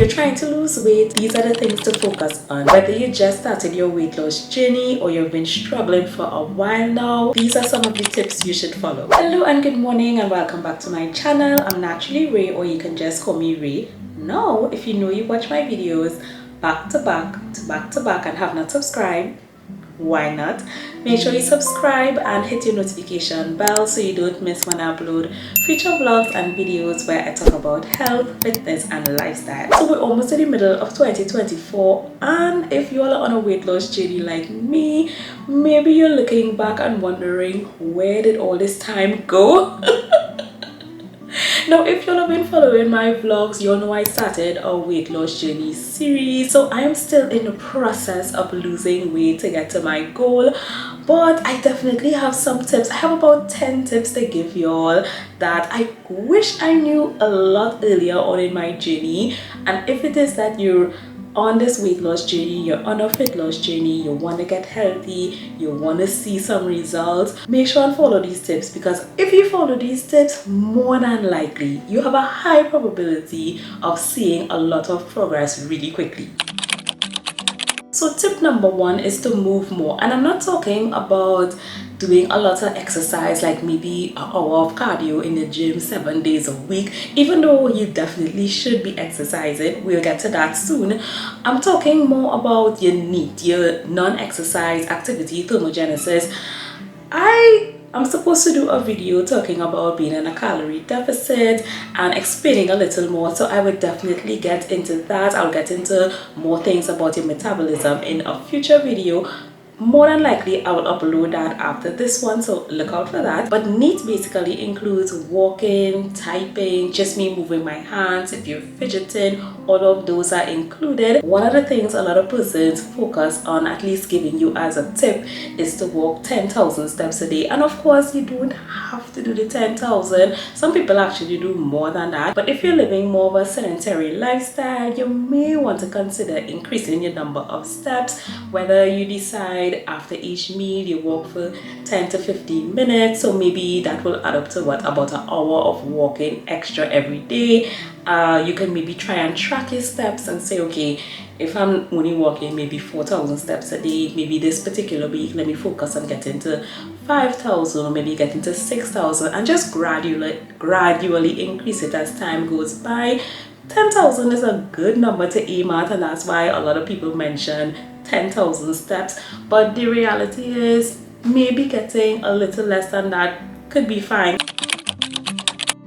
you're trying to lose weight, these are the things to focus on. Whether you just started your weight loss journey or you've been struggling for a while now, these are some of the tips you should follow. Hello and good morning and welcome back to my channel. I'm naturally Ray, or you can just call me Ray. Now, if you know you watch my videos back to back and have not subscribed, why not? Make sure you subscribe and hit your notification bell so you don't miss when I upload future vlogs and videos where I talk about health, fitness and lifestyle. So we're almost in the middle of 2024, and if you all are on a weight loss journey like me, maybe you're looking back and wondering, where did all this time go? Now, if y'all have been following my vlogs, y'all know I started a weight loss journey series. So I am still in the process of losing weight to get to my goal. But I definitely have some tips. I have about 10 tips to give y'all that I wish I knew a lot earlier on in my journey. And if it is that you're on this weight loss journey, you're on a fit loss journey, you want to get healthy, you want to see some results, make sure and follow these tips, because if you follow these tips, more than likely you have a high probability of seeing a lot of progress really quickly. So tip number one is to move more, and I'm not talking about doing a lot of exercise like maybe an hour of cardio in the gym 7 days a week, even though you definitely should be exercising. We'll get to that soon. I'm talking more about your NEAT, your non-exercise activity thermogenesis. I'm supposed to do a video talking about being in a calorie deficit and explaining a little more, so I would definitely get into that. I'll get into more things about your metabolism in a future video. More than likely I will upload that after this one, so look out for that. But NEAT basically includes walking, typing, just me moving my hands. If you're fidgeting, all of those are included. One of the things a lot of persons focus on, at least giving you as a tip, is to walk 10,000 steps a day. And of course, you don't have to do the 10,000. Some people actually do more than that. But if you're living more of a sedentary lifestyle, you may want to consider increasing your number of steps, whether you decide after each meal you walk for 10 to 15 minutes, so maybe that will add up to about an hour of walking extra every day. You can maybe try and track your steps and say, okay, if I'm only walking maybe 4,000 steps a day, maybe this particular week let me focus on getting to 5,000 or maybe getting to 6,000, and just gradually increase it as time goes by. 10,000 is a good number to aim at, and that's why a lot of people mention 10,000 steps, but the reality is maybe getting a little less than that could be fine.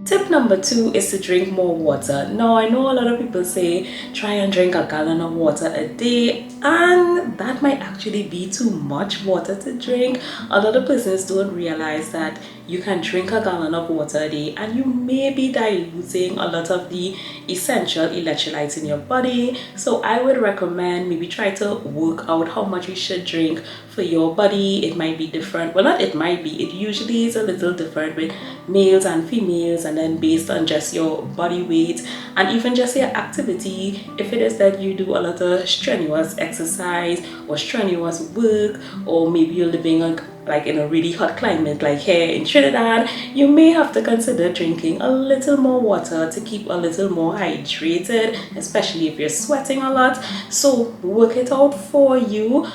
Tip number two is to drink more water. Now, I know a lot of people say try and drink a gallon of water a day, and that might actually be too much water to drink. A lot of persons don't realize that you can drink a gallon of water a day and you may be diluting a lot of the essential electrolytes in your body. So I would recommend maybe try to work out how much you should drink for your body. It might be different. Well, not it might be. It usually is a little different with males and females, and then based on just your body weight and even just your activity. If it is that you do a lot of strenuous exercise or strenuous work, or maybe you're living like in a really hot climate like here in Trinidad, you may have to consider drinking a little more water to keep a little more hydrated, especially if you're sweating a lot. So work it out for you.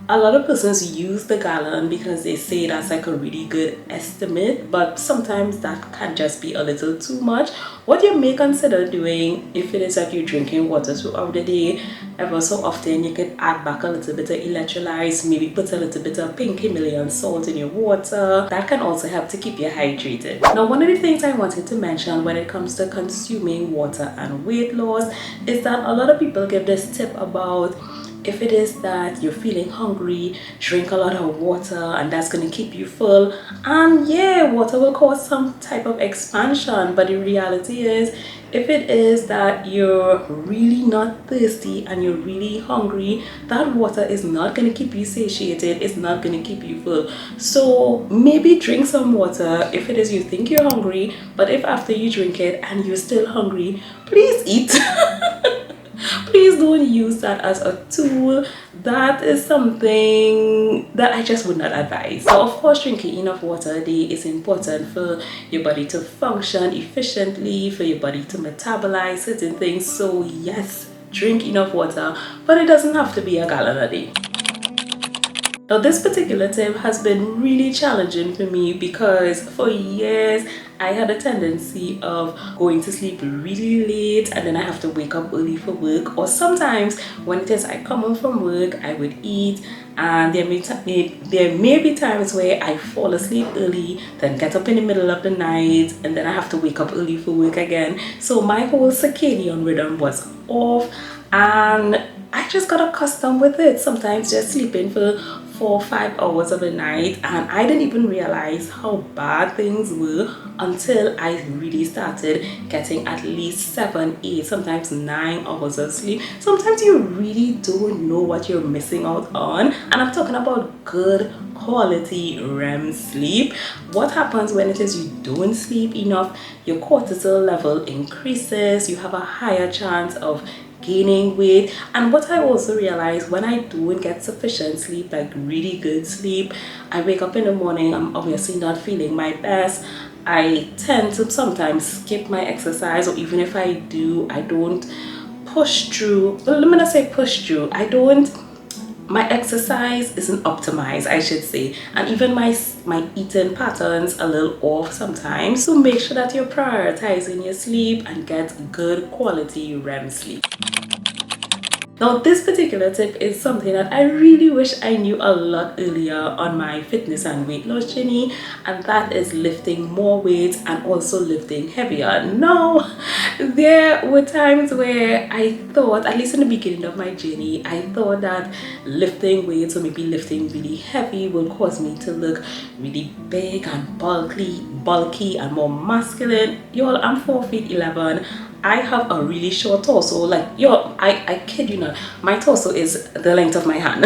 A lot of persons use the gallon because they say that's like a really good estimate, but sometimes that can just be a little too much. What you may consider doing, if it is that you're drinking water throughout the day, ever so often you can add back a little bit of electrolytes, maybe put a little bit of pink Himalayan salt in your water. That can also help to keep you hydrated. Now, one of the things I wanted to mention when it comes to consuming water and weight loss is that a lot of people give this tip about, if it is that you're feeling hungry, drink a lot of water and that's going to keep you full. And yeah, water will cause some type of expansion, but the reality is, if it is that you're really not thirsty and you're really hungry, that water is not going to keep you satiated. It's not going to keep you full. So maybe drink some water if it is you think you're hungry, but if after you drink it and you're still hungry, please eat. Please don't use that as a tool. That is something that I just would not advise. So of course, drinking enough water a day is important for your body to function efficiently, for your body to metabolize certain things. So yes, drink enough water, but it doesn't have to be a gallon a day. Now this particular tip has been really challenging for me because for years I had a tendency of going to sleep really late and then I have to wake up early for work, or sometimes when it is I come home from work I would eat and there may be times where I fall asleep early, then get up in the middle of the night, and then I have to wake up early for work again. So my whole circadian rhythm was off and I just got accustomed with it, sometimes just sleeping for 4 or 5 hours of the night, and I didn't even realize how bad things were until I really started getting at least 7, 8, sometimes 9 hours of sleep. Sometimes you really don't know what you're missing out on, and I'm talking about good quality REM sleep. What happens when it is you don't sleep enough? Your cortisol level increases, you have a higher chance of gaining weight. And what I also realized, when I don't get sufficient sleep, like really good sleep, I wake up in the morning, I'm obviously not feeling my best. I tend to sometimes skip my exercise, or even if I do, I don't push through. Well, let me not say push through, my exercise isn't optimized, I should say, and even my eating patterns a little off sometimes. So make sure that you're prioritizing your sleep and get good quality REM sleep. Now this particular tip is something that I really wish I knew a lot earlier on my fitness and weight loss journey, and that is lifting more weights and also lifting heavier. Now there were times where I thought, at least in the beginning of my journey, I thought that lifting weights or maybe lifting really heavy will cause me to look really big and bulky and more masculine. Y'all, I'm 4'11". I have a really short torso, like, yo, I kid you not, my torso is the length of my hand.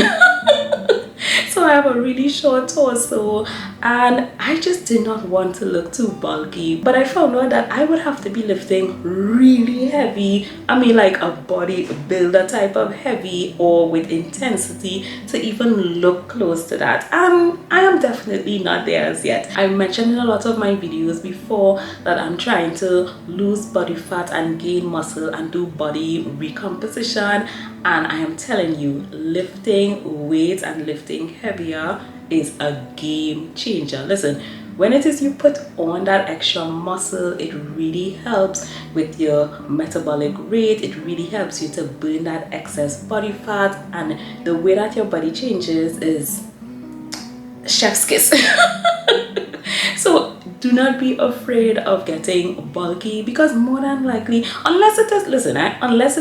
So I have a really short torso and I just did not want to look too bulky, but I found out that I would have to be lifting really heavy. I mean, like a bodybuilder type of heavy or with intensity to even look close to that, and I am definitely not there as yet. I mentioned in a lot of my videos before that I'm trying to lose body fat and gain muscle and do body recomposition, and I am telling you, lifting weights and lifting heavier is a game changer. Listen, when it is you put on that extra muscle, it really helps with your metabolic rate. It really helps you to burn that excess body fat, and the way that your body changes is chef's kiss. So do not be afraid of getting bulky, because more than likely, unless it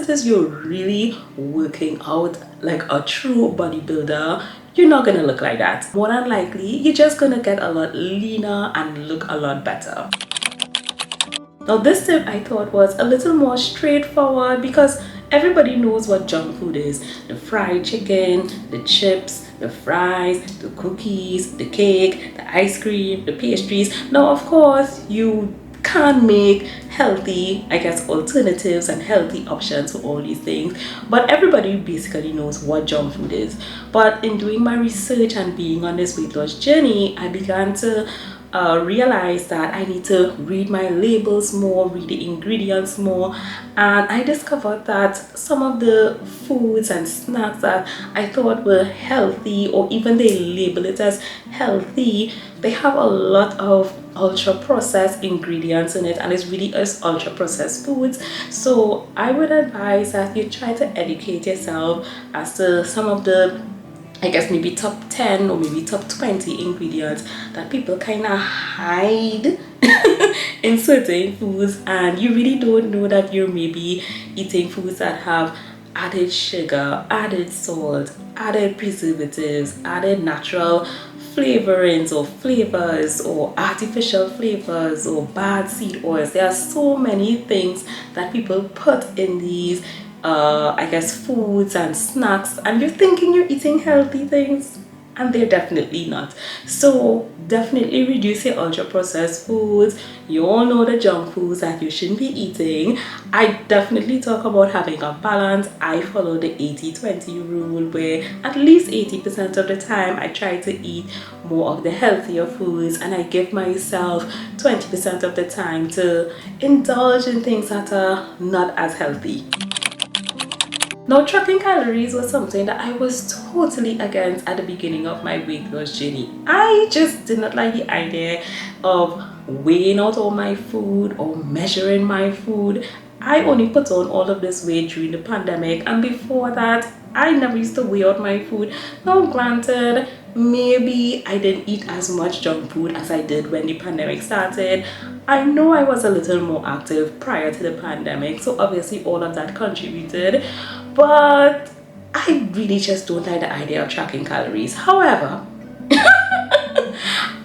is you're really working out like a true bodybuilder, you're not gonna look like that. More than likely, you're just gonna get a lot leaner and look a lot better. Now this tip I thought was a little more straightforward because everybody knows what junk food is. The fried chicken, the chips, the fries, the cookies, the cake, the ice cream, the pastries. Now of course you can make healthy, I guess, alternatives and healthy options for all these things, but everybody basically knows what junk food is. But in doing my research and being on this weight loss journey, I began to realize that I need to read my labels more, read the ingredients more, and I discovered that some of the foods and snacks that I thought were healthy, or even they label it as healthy, they have a lot of ultra processed ingredients in it, and it's really as ultra processed foods. So I would advise that you try to educate yourself as to some of the, I guess, maybe top 10 or maybe top 20 ingredients that people kind of hide in certain foods, and you really don't know that you're maybe eating foods that have added sugar, added salt, added preservatives, added natural flavorings or flavors, or artificial flavors, or bad seed oils. There are so many things that people put in these I guess foods and snacks, and you're thinking you're eating healthy things, and they're definitely not. So definitely reduce your ultra processed foods. You all know the junk foods that you shouldn't be eating. I definitely talk about having a balance. I follow the 80-20 rule, where at least 80% of the time I try to eat more of the healthier foods, and I give myself 20% of the time to indulge in things that are not as healthy. Now, tracking calories was something that I was totally against at the beginning of my weight loss journey. I just did not like the idea of weighing out all my food or measuring my food. I only put on all of this weight during the pandemic, and before that I never used to weigh out my food. Now granted, maybe I didn't eat as much junk food as I did when the pandemic started. I know I was a little more active prior to the pandemic, so obviously all of that contributed, but I really just don't like the idea of tracking calories. However,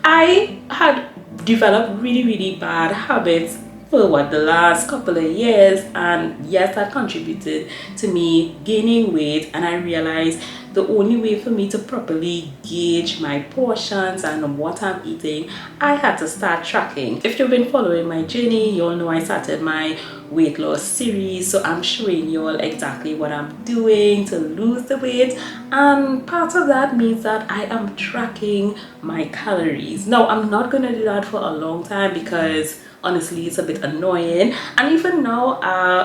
I had developed really bad habits for the last couple of years, and yes, that contributed to me gaining weight. And I realized the only way for me to properly gauge my portions and what I'm eating, I had to start tracking. If you've been following my journey, you all know I started my weight loss series, so I'm showing you all exactly what I'm doing to lose the weight, and part of that means that I am tracking my calories. Now, I'm not gonna do that for a long time because honestly it's a bit annoying. And even now,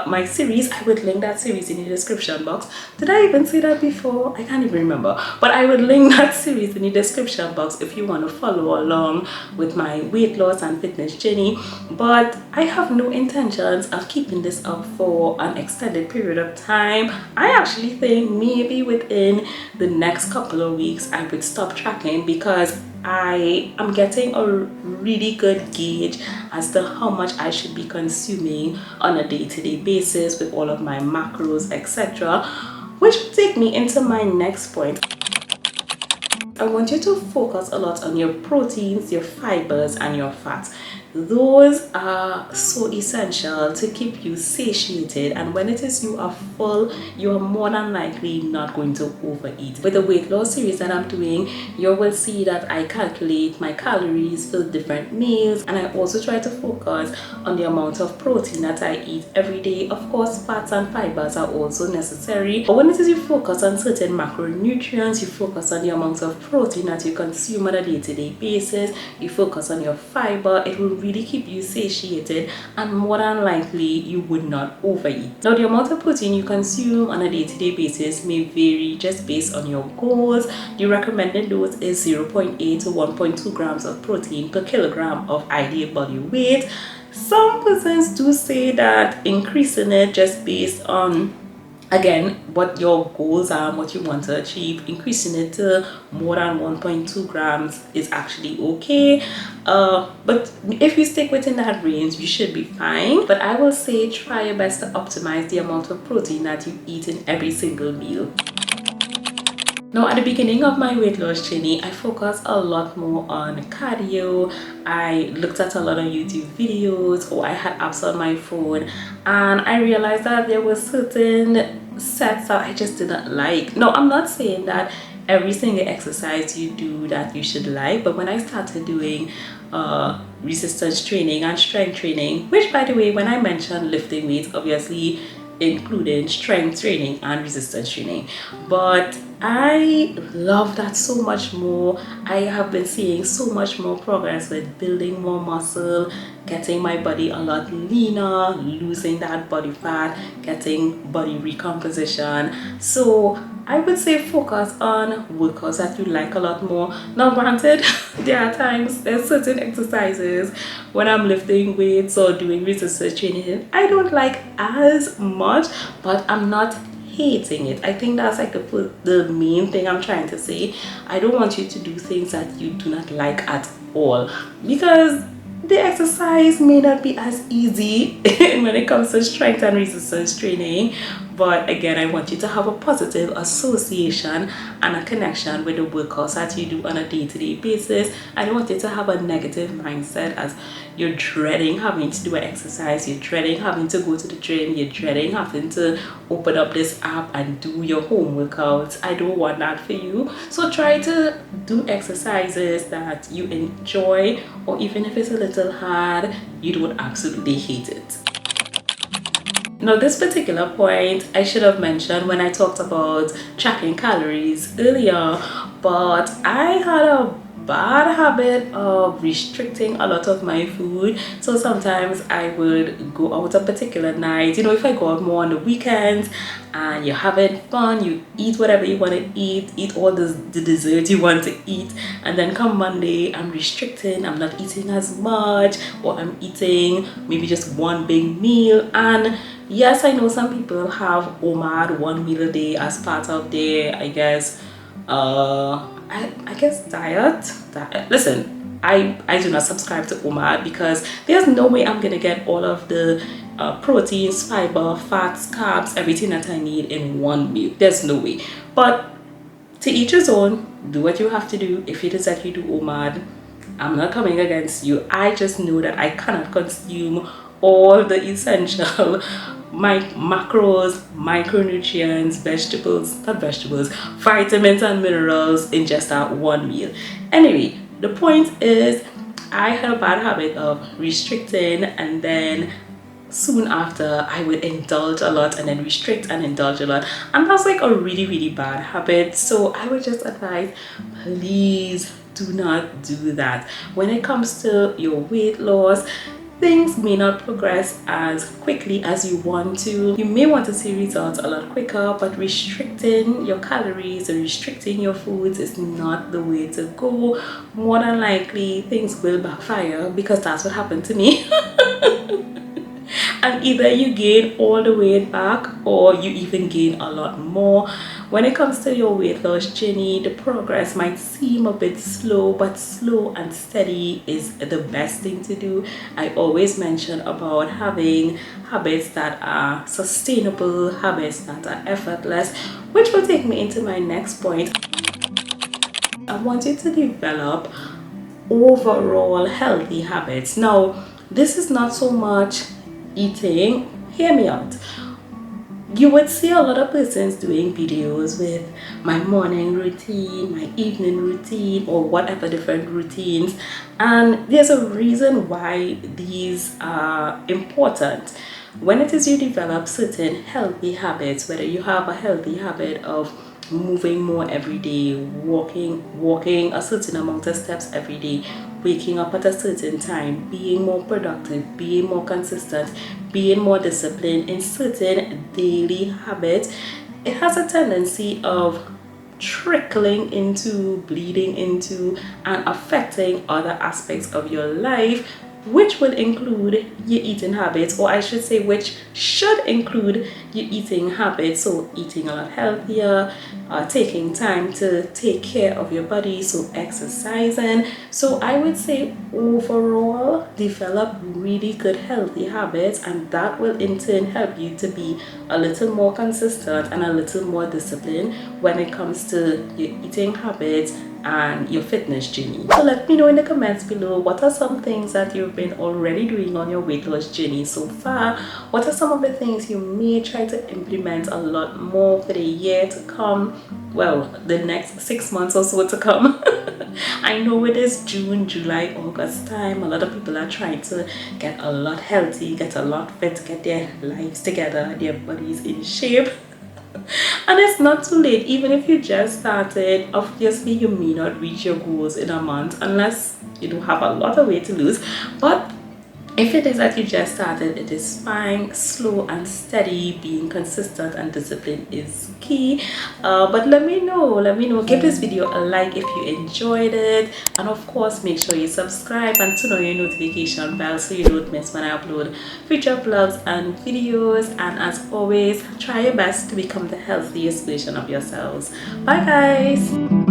my series, I would link that series in the description box. Did I even say that before? I can't even remember, but I would link that series in the description box if you want to follow along with my weight loss and fitness journey. But I have no intentions of keeping this up for an extended period of time. I actually think maybe within the next couple of weeks I would stop tracking, because I am getting a really good gauge as to how much I should be consuming on a day-to-day basis with all of my macros, etc. Which will take me into my next point. I want you to focus a lot on your proteins, your fibers, and your fats. Those are so essential to keep you satiated, and when it is you are full, you are more than likely not going to overeat. With the weight loss series that I'm doing, you will see that I calculate my calories for different meals, and I also try to focus on the amount of protein that I eat every day. Of course, fats and fibers are also necessary, but when it is you focus on certain macronutrients, you focus on the amount of protein that you consume on a day-to-day basis, you focus on your fiber, it will really keep you satiated, and more than likely you would not overeat. Now, the amount of protein you consume on a day-to-day basis may vary just based on your goals. The recommended dose is 0.8 to 1.2 grams of protein per kilogram of ideal body weight. Some persons do say that increasing it just based on, again, what your goals are and what you want to achieve, increasing it to more than 1.2 grams is actually okay. But if you stick within that range, you should be fine. But I will say try your best to optimize the amount of protein that you eat in every single meal. Now, at the beginning of my weight loss journey, I focused a lot more on cardio. I looked at a lot of YouTube videos, or I had apps on my phone, and I realized that there were certain sets that I just didn't like. Now, I'm not saying that every single exercise you do that you should like, but when I started doing resistance training and strength training, which, by the way, when I mentioned lifting weights, obviously including strength training and resistance training, but I love that so much more. I have been seeing so much more progress with building more muscle, getting my body a lot leaner, losing that body fat, getting body recomposition. So I would say focus on workouts that you like a lot more. Now granted, there are times, there's certain exercises when I'm lifting weights or doing resistance training I don't like as much, but I'm not hating it. I think that's like the main thing I'm trying to say. I don't want you to do things that you do not like at all, because the exercise may not be as easy when it comes to strength and resistance training. But again, I want you to have a positive association and a connection with the workouts that you do on a day-to-day basis. I don't want you to have a negative mindset as you're dreading having to do an exercise, you're dreading having to go to the gym, you're dreading having to open up this app and do your home workouts. I don't want that for you. So try to do exercises that you enjoy, or even if it's a little hard, you don't absolutely hate it. Now, this particular point I should have mentioned when I talked about tracking calories earlier, but I had a bad habit of restricting a lot of my food. So sometimes I would go out a particular night, you know, if I go out more on the weekends and you're having fun, you eat whatever you want to eat all the dessert you want to eat, and then come Monday I'm restricting, I'm not eating as much, or I'm eating maybe just one big meal. And yes, I know some people have OMAD, one meal a day, as part of their, I guess diet. Listen, I do not subscribe to OMAD because there's no way I'm gonna get all of the proteins, fiber, fats, carbs, everything that I need in one meal. There's no way. But to each his own, do what you have to do. If it is that you do OMAD, I'm not coming against you. I just know that I cannot consume all the essential macros, micronutrients, vitamins and minerals in just that one meal. Anyway, the point is I had a bad habit of restricting, and then soon after I would indulge a lot and then restrict and indulge a lot, and that's like a really bad habit. So I would just advise, please do not do that. When it comes to your weight loss, things may not progress as quickly as you want to. You may want to see results a lot quicker, but restricting your calories and restricting your foods is not the way to go. More than likely things will backfire, because that's what happened to me. And either you gain all the weight back or you even gain a lot more. When it comes to your weight loss journey, the progress might seem a bit slow, but slow and steady is the best thing to do. I always mention about having habits that are sustainable, habits that are effortless, which will take me into my next point. I want you to develop overall healthy habits. Now, this is not so much eating. Hear me out. You would see a lot of persons doing videos with my morning routine, my evening routine, or whatever different routines, and there's a reason why these are important. When it is you develop certain healthy habits, whether you have a healthy habit of moving more every day, walking a certain amount of steps every day, waking up at a certain time, being more productive, being more consistent, being more disciplined in certain daily habits, it has a tendency of trickling into, bleeding into, and affecting other aspects of your life, which will include your eating habits, or I should say which should include your eating habits. So eating a lot healthier, taking time to take care of your body, so exercising. So I would say overall develop really good healthy habits, and that will in turn help you to be a little more consistent and a little more disciplined when it comes to your eating habits and your fitness journey. So let me know in the comments below, what are some things that you've been already doing on your weight loss journey so far? What are some of the things you may try to implement a lot more for the year to come? Well, the next 6 months or so to come. I know it is June, July, August time. A lot of people are trying to get a lot healthy, get a lot fit, get their lives together, their bodies in shape. And it's not too late. Even if you just started, obviously you may not reach your goals in a month unless you don't have a lot of weight to lose. But if it is that you just started, it is fine. Slow and steady, being consistent and disciplined is key. But let me know, give this video a like if you enjoyed it, and of course make sure you subscribe and turn on your notification bell so you don't miss when I upload future vlogs and videos. And as always, try your best to become the healthiest version of yourselves. Bye guys.